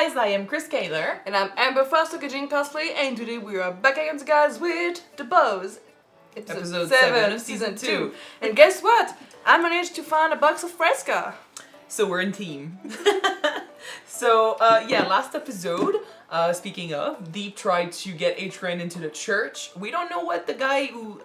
guys, I am Chris Kaler. And I'm Amber Foster Kyuujin cosplay, and today we are back against guys with The Bows. Episode 7 of Season 2. And guess what? I managed to find a box of Fresca. So we're in team. Last episode, speaking of, Deep tried to get Adrian into the church. We don't know what the guy who,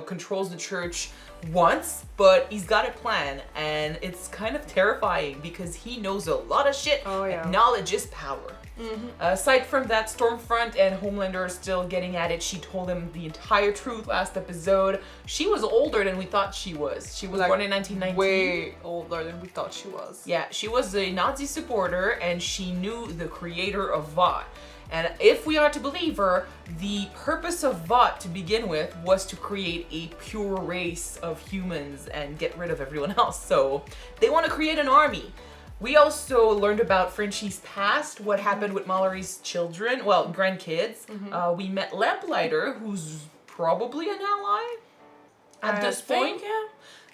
controls the church wants, but he's got a plan, and it's kind of terrifying because he knows a lot of shit. Oh, yeah. And knowledge is power. Mm-hmm. Aside from that, Stormfront and Homelander are still getting at it. She told him the entire truth last episode. She was older than we thought she was. She was born in 1919. Way older than we thought she was. Yeah, she was a Nazi supporter, and she knew the creator of Vought. And if we are to believe her, the purpose of Vought to begin with was to create a pure race of humans and get rid of everyone else. So they want to create an army. We also learned about Frenchie's past, what happened with Mallory's children, well, grandkids. Mm-hmm. We met Lamplighter, who's probably an ally at this point.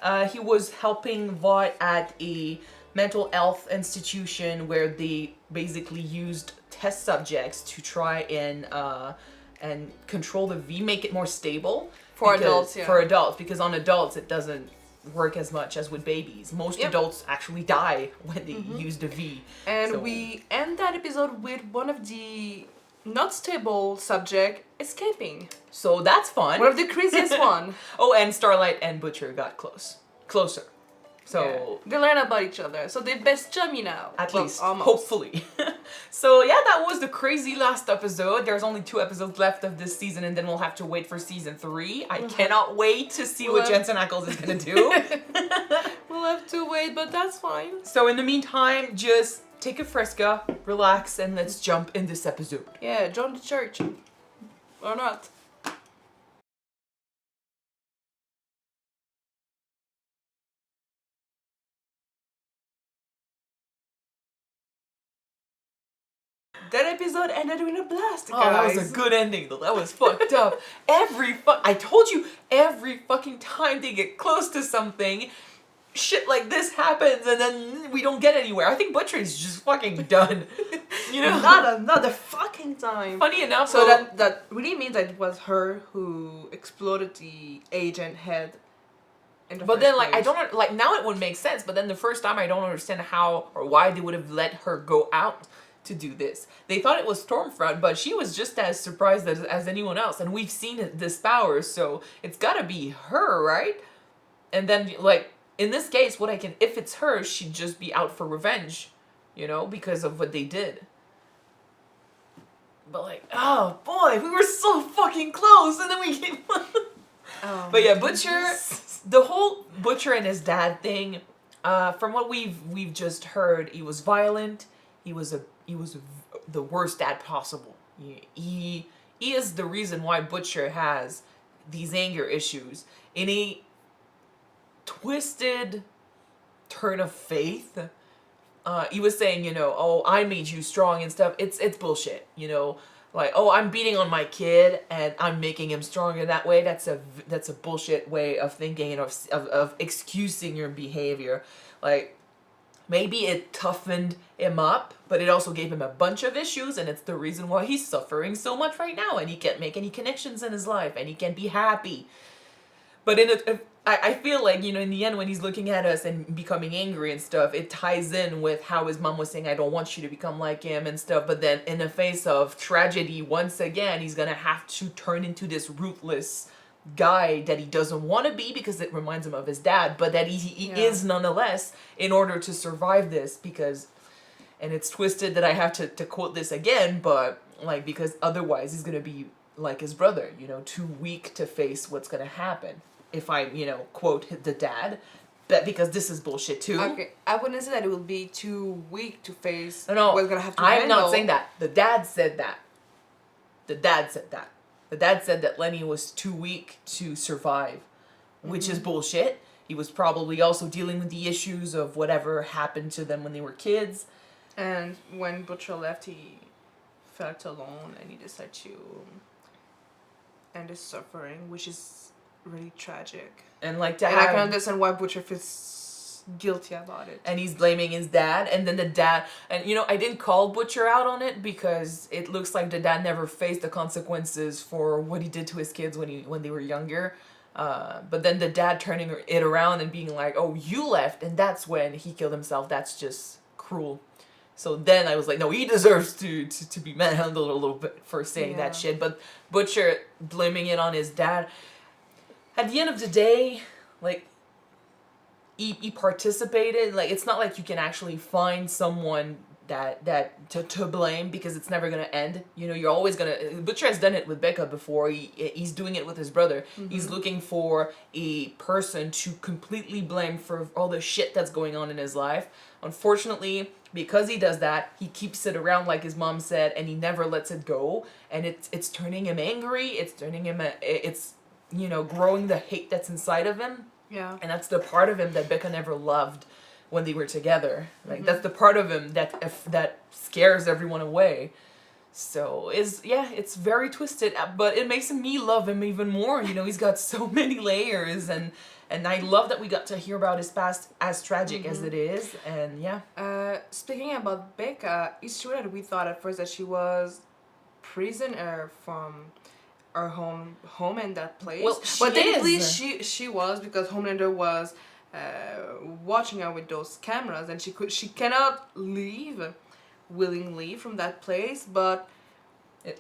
Yeah. He was helping Vought at a mental health institution where they basically used test subjects to try and control the V, make it more stable. For adults, yeah. For adults, because on adults it doesn't work as much as with babies. Most adults actually die when they use the V. And we end that episode with one of the not stable subject escaping. So that's fun. One of the craziest one. Oh, and Starlight and Butcher got closer. So they learn about each other. So they're best chummy now. At least, almost. Hopefully. So yeah, that was the crazy last episode. There's only 2 episodes left of this season, and then we'll have to wait for season 3. I cannot wait to see what Jensen Ackles is gonna do. We'll have to wait, but that's fine. So in the meantime, just take a Fresca, relax, and let's jump in this episode. Yeah, join the church. Or not. That episode ended in a blast, guys. Oh, that was a good ending, though. That was fucked up. I told you, every fucking time they get close to something, shit like this happens, and then we don't get anywhere. I think Butcher is just fucking done. Not another fucking time. Funny enough, so that really means that it was her who exploded the agent head. But then, I don't now it would make sense. But then the first time, I don't understand how or why they would have let her go out to do this. They thought it was Stormfront, but she was just as surprised as anyone else, and we've seen this power, so it's gotta be her, right? And then, in this case, if it's her, she'd just be out for revenge, because of what they did. But oh boy, we were so fucking close, and then we came. But yeah, Butcher, the whole Butcher and his dad thing, from what we've just heard, he was violent. He was the worst dad possible. He is the reason why Butcher has these anger issues. In a twisted turn of faith, he was saying, oh, I made you strong and stuff. It's bullshit, oh, I'm beating on my kid and I'm making him stronger that way. That's a bullshit way of thinking and of excusing your behavior. Maybe it toughened him up, but it also gave him a bunch of issues, and it's the reason why he's suffering so much right now, and he can't make any connections in his life, and he can't be happy. But I feel like, in the end, when he's looking at us and becoming angry and stuff, it ties in with how his mom was saying, I don't want you to become like him and stuff, but then in the face of tragedy, once again, he's gonna have to turn into this ruthless guy that he doesn't want to be because it reminds him of his dad, but that he is nonetheless in order to survive this, because, and it's twisted that I have to quote this again, but because otherwise he's gonna be like his brother, too weak to face what's gonna happen. If I quote the dad, but because this is bullshit too. Okay, I wouldn't say that it will be too weak to face. No, what's gonna have to I'm handle. not saying that. The dad said that. The dad said that Lenny was too weak to survive, which is bullshit. He was probably also dealing with the issues of whatever happened to them when they were kids. And when Butcher left, he felt alone and he decided to end his suffering, which is really tragic. And and I can understand why Butcher feels guilty about it. And he's blaming his dad, and then the dad, and I didn't call Butcher out on it because it looks like the dad never faced the consequences for what he did to his kids when they were younger. But then the dad turning it around and being like, "Oh, you left, and that's when he killed himself." That's just cruel. So then I was like, no, he deserves to be manhandled a little bit for saying that shit. But Butcher blaming it on his dad. At the end of the day, like, he participated. Like, it's not like you can actually find someone that to blame, because it's never gonna end. You're always gonna. Butcher has done it with Becca before. He's doing it with his brother. He's looking for a person to completely blame for all the shit that's going on in his life. Unfortunately, because he does that, he keeps it around, like his mom said, and he never lets it go. And it's turning him angry. It's turning him. It's growing the hate that's inside of him. Yeah. And that's the part of him that Becca never loved when they were together. Like, that's the part of him that scares everyone away. So it's very twisted, but it makes me love him even more. He's got so many layers, and I love that we got to hear about his past, as tragic as it is. And speaking about Becca, it's true that we thought at first that she was prisoner from our home in that place. Well, but technically she was, because Homelander was watching her with those cameras, and she cannot leave willingly from that place. But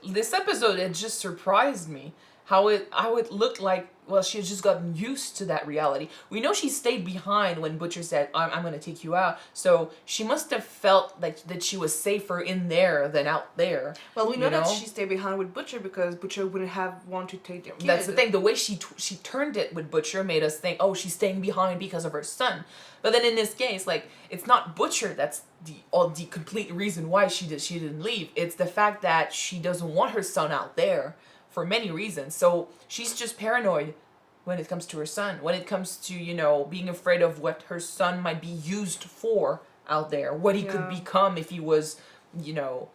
this episode, it just surprised me how it looked like. Well, she had just gotten used to that reality. We know she stayed behind when Butcher said, I'm going to take you out. So she must have felt like that she was safer in there than out there. Well, we know that she stayed behind with Butcher because Butcher wouldn't have wanted to take their kid. That's the thing. The way she turned it with Butcher made us think, oh, she's staying behind because of her son. But then in this case, like, it's not Butcher that's the complete reason why she didn't leave. It's the fact that she doesn't want her son out there for many reasons. So she's just paranoid when it comes to her son. When it comes to, being afraid of what her son might be used for out there. What he could become if he was, bathing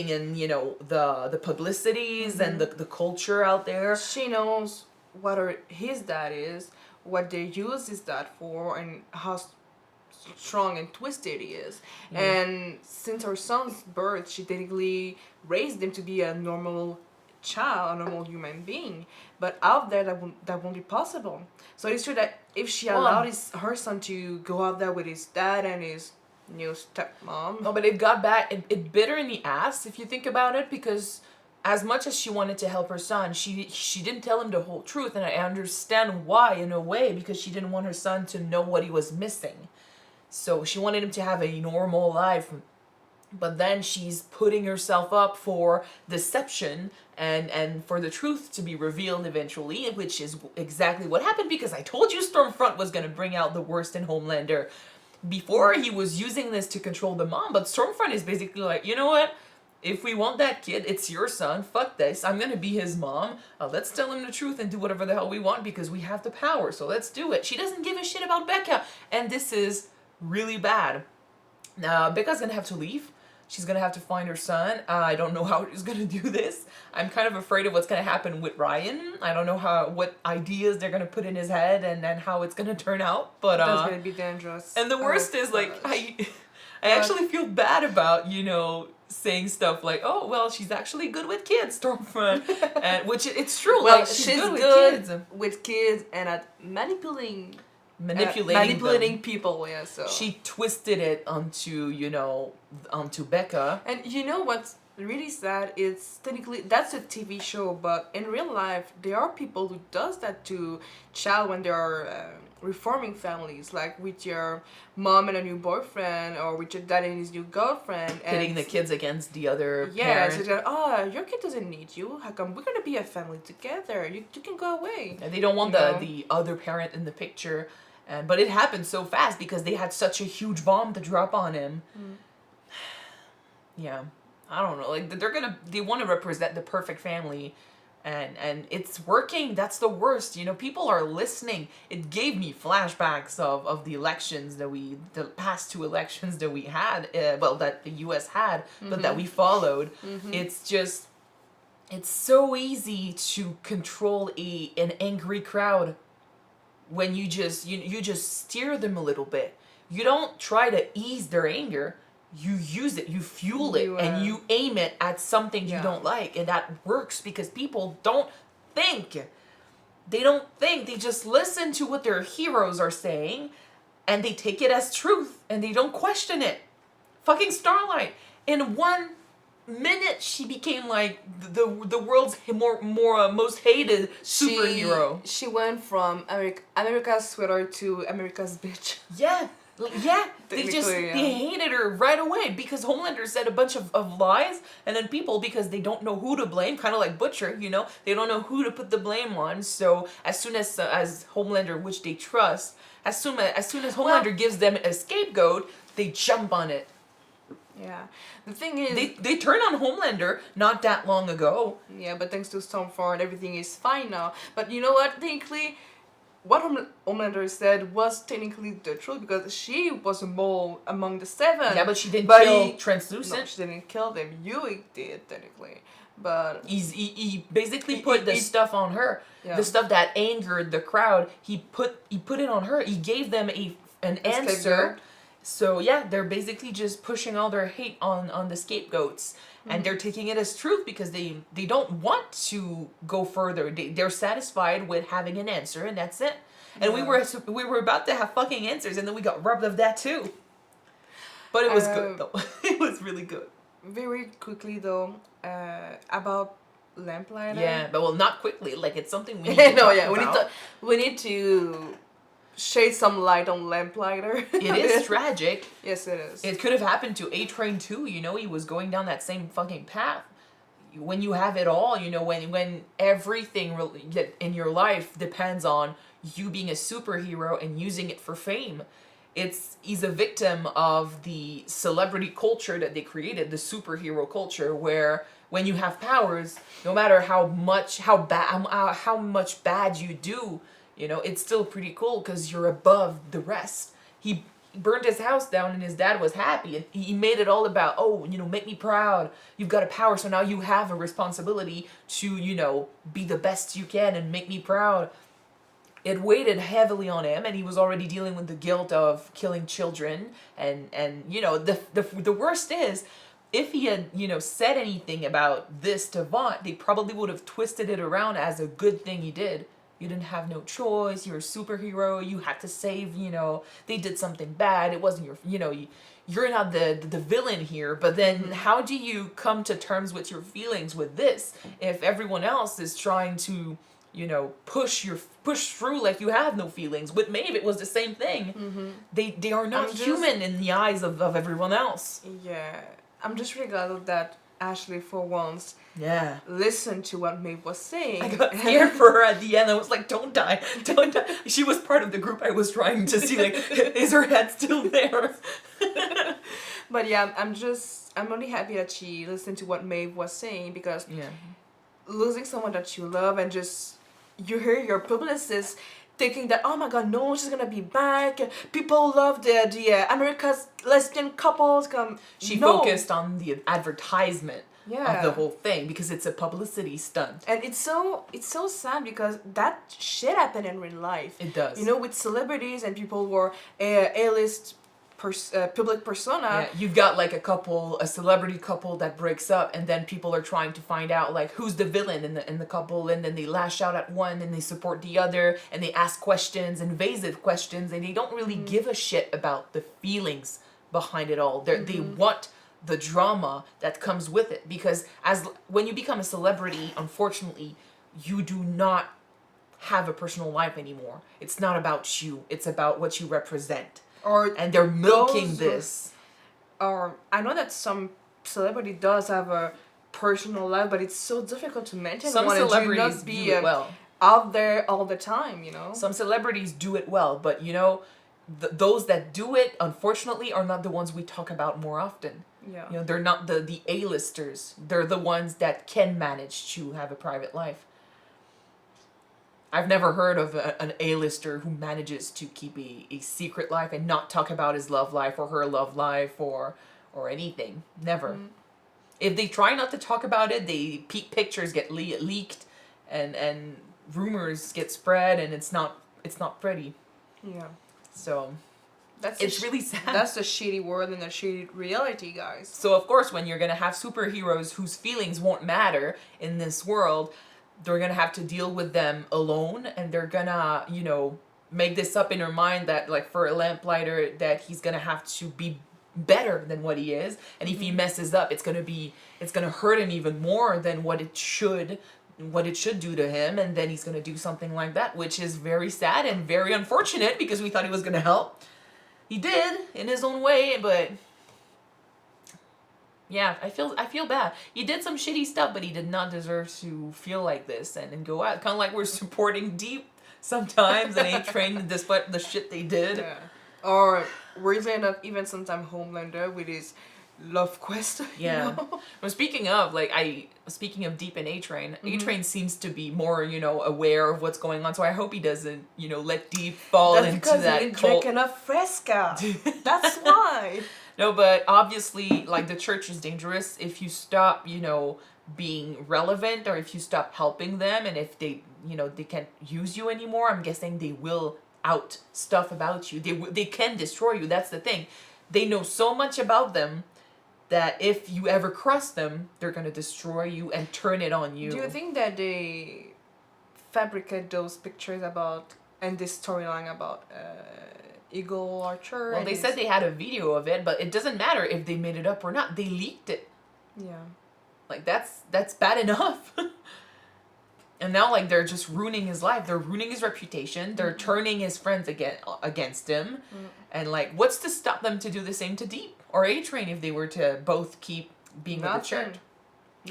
in, the publicities and the culture out there. She knows what his dad is, what they use his dad for, and how strong and twisted he is. And since her son's birth, she technically raised him to be a normal child, a normal human being. But out there, that won't be possible. So it's true that if she allowed her son to go out there with his dad and his new stepmom. No, but it got back. It bit her in the ass, if you think about it, because as much as she wanted to help her son, she didn't tell him the whole truth. And I understand why, in a way, because she didn't want her son to know what he was missing. So she wanted him to have a normal life. But then she's putting herself up for deception and for the truth to be revealed eventually, which is exactly what happened, because I told you Stormfront was going to bring out the worst in Homelander. Before, he was using this to control the mom, but Stormfront is basically like, you know what? If we want that kid, it's your son. Fuck this. I'm going to be his mom. Let's tell him the truth and do whatever the hell we want because we have the power. So let's do it. She doesn't give a shit about Becca. And this is really bad. Now, Becca's going to have to leave. She's going to have to find her son. I don't know how she's going to do this. I'm kind of afraid of what's going to happen with Ryan. I don't know what ideas they're going to put in his head and how it's going to turn out. But that's going to be dangerous. And the worst is, like, I actually feel bad about, saying stuff like, oh, well, she's actually good with kids, Stormfront. And which it's true. Well, like, she's good with kids and at manipulating people, yeah. So she twisted it onto Becca. And you know what's really sad? It's technically that's a TV show, but in real life, there are people who does that to child when they are reforming families, like with your mom and a new boyfriend, or with your dad and his new girlfriend, pitting the kids against the other parent. Yeah, so your kid doesn't need you. How come we're gonna be a family together? You can go away. And they don't want the other parent in the picture. But it happened so fast because they had such a huge bomb to drop on him. Yeah, I don't know. Like, they want to represent the perfect family, and it's working. That's the worst. People are listening. It gave me flashbacks of the elections the past 2 elections that we had. That the U.S. had, but that we followed. It's just, it's so easy to control an angry crowd when you just steer them a little bit. You don't try to ease their anger. You use it, you fuel it, and you aim it at something you don't like, and that works because people don't think. They don't think. They just listen to what their heroes are saying, and they take it as truth, and they don't question it. Fucking Starlight. In 1 minute, she became like the world's most hated superhero. She went from America's sweetheart to America's bitch. Yeah. Yeah, they hated her right away because Homelander said a bunch of lies, and then people, because they don't know who to blame, kind of like Butcher, they don't know who to put the blame on. So as soon as Homelander, which they trust, as soon as Homelander gives them a scapegoat, they jump on it. Yeah, the thing is, they turned on Homelander not that long ago. Yeah, but thanks to Stormfront, everything is fine now. But you know what? Technically, what Homelander said was technically the truth because she was a mole among the 7. Yeah, but she didn't kill Translucent. No, she didn't kill them. Yui did, technically. But he basically put the stuff on her. Yeah. The stuff that angered the crowd, he put it on her. He gave them an answer. So yeah, they're basically just pushing all their hate on the scapegoats. And they're taking it as truth because they don't want to go further. They're satisfied with having an answer, and that's it. And we were about to have fucking answers, and then we got robbed of that too. But it was good though. It was really good. Very quickly though, about Lamplighter. Yeah, but well, not quickly. Like it's something we need to talk about. We need to shade some light on Lamplighter. It is tragic. Yes, it is. It could have happened to A-Train too. He was going down that same fucking path. When you have it all, when everything in your life depends on you being a superhero and using it for fame. He's a victim of the celebrity culture that they created, the superhero culture, where when you have powers, no matter how much bad you do, it's still pretty cool because you're above the rest. He burned his house down and his dad was happy, and he made it all about, make me proud. You've got a power, so now you have a responsibility to, be the best you can and make me proud. It weighted heavily on him, and he was already dealing with the guilt of killing children. And the worst is, if he had, said anything about this to Vaught, they probably would have twisted it around as a good thing he did. You didn't have no choice. You're a superhero. You had to save, they did something bad. It wasn't you're not the villain here. But then how do you come to terms with your feelings with this if everyone else is trying to, push through like you have no feelings? With Maeve, it was the same thing. They are not human in the eyes of everyone else. Yeah. I'm just really glad that Ashley, for once, listened to what Maeve was saying. I got scared for her at the end. I was like, don't die. She was part of the group. I was trying to see, like, is her head still there? But yeah, I'm really happy that she listened to what Maeve was saying, because losing someone that you love, and just, you hear your publicist thinking that, oh my god, no, she's gonna be back. People love the America's lesbian couples. She focused on the advertisement of the whole thing because it's a publicity stunt. And it's so sad because that shit happened in real life. It does. With celebrities and people who are A-list public persona. Yeah, you've got like a celebrity couple that breaks up, and then people are trying to find out like who's the villain in the couple, and then they lash out at one and they support the other, and they ask questions, invasive questions, and they don't really give a shit about the feelings behind it all. They want the drama that comes with it, because when you become a celebrity, unfortunately, you do not have a personal life anymore. It's not about you. It's about what you represent. And they're milking this. Or I know that some celebrity does have a personal life, but it's so difficult to maintain. Some celebrities do it well. Out there all the time, Some celebrities do it well, but those that do it, unfortunately, are not the ones we talk about more often. Yeah. They're not the A-listers. They're the ones that can manage to have a private life. I've never heard of an A-lister who manages to keep a secret life and not talk about his love life or her love life or anything. Never. If they try not to talk about it, pictures get leaked and rumors get spread, and it's not it's not pretty. Yeah. So That's it's really sad. That's the shitty world and the shitty reality, guys. So of course, when you're gonna have superheroes whose feelings won't matter in this world, they're gonna have to deal with them alone, and they're gonna, you know, make this up in her mind that, like, for a Lamplighter, that he's gonna have to be better than what he is, and if he messes up, it's gonna hurt him even more than what it should do to him, and then he's gonna do something like that, which is very sad and very unfortunate because we thought he was gonna help. He did in his own way, but yeah, I feel bad. He did some shitty stuff, but he did not deserve to feel like this and go out. Kind of like we're supporting Deep sometimes and A-Train despite the shit they did. Yeah. Or weirdly enough, even sometimes Homelander with his love quest. Yeah. You know? Well, speaking of Deep and A-Train, A-Train seems to be more, you know, aware of what's going on. So I hope he doesn't, you know, let Deep fall That's into because that he didn't cult. drink enough Fresca. That's why. No, but obviously, like, the church is dangerous if you stop, you know, being relevant, or if you stop helping them, and if they, you know, they can't use you anymore. I'm guessing they will out stuff about you. They can destroy you. That's the thing. They know so much about them that if you ever cross them, they're gonna destroy you and turn it on you. Do you think that they fabricate those pictures about and this storyline about Eagle Archer? Well, they said they had a video of it, but it doesn't matter if they made it up or not. They leaked it. Yeah. Like, that's bad enough. And now, like, they're just ruining his life. They're ruining his reputation. They're turning his friends against him. And, like, what's to stop them to do the same to Deep or A-Train if they were to both keep being with the church?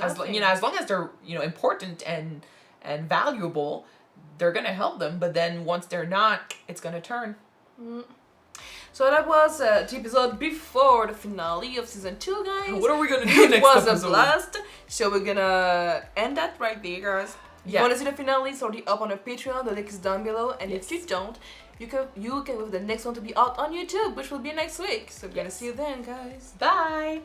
As long as they're, you know, important and valuable, they're gonna help them. But then once they're not, it's gonna turn. So that was the episode before the finale of season 2, guys. What are we gonna do next It was episode? a blast. So we're gonna end that right there, guys. If you want to see the finale, it's already up on our Patreon. The link is down below. And if you don't, you can wait for the next one to be out on YouTube, which will be next week. So we're gonna see you then, guys. Bye.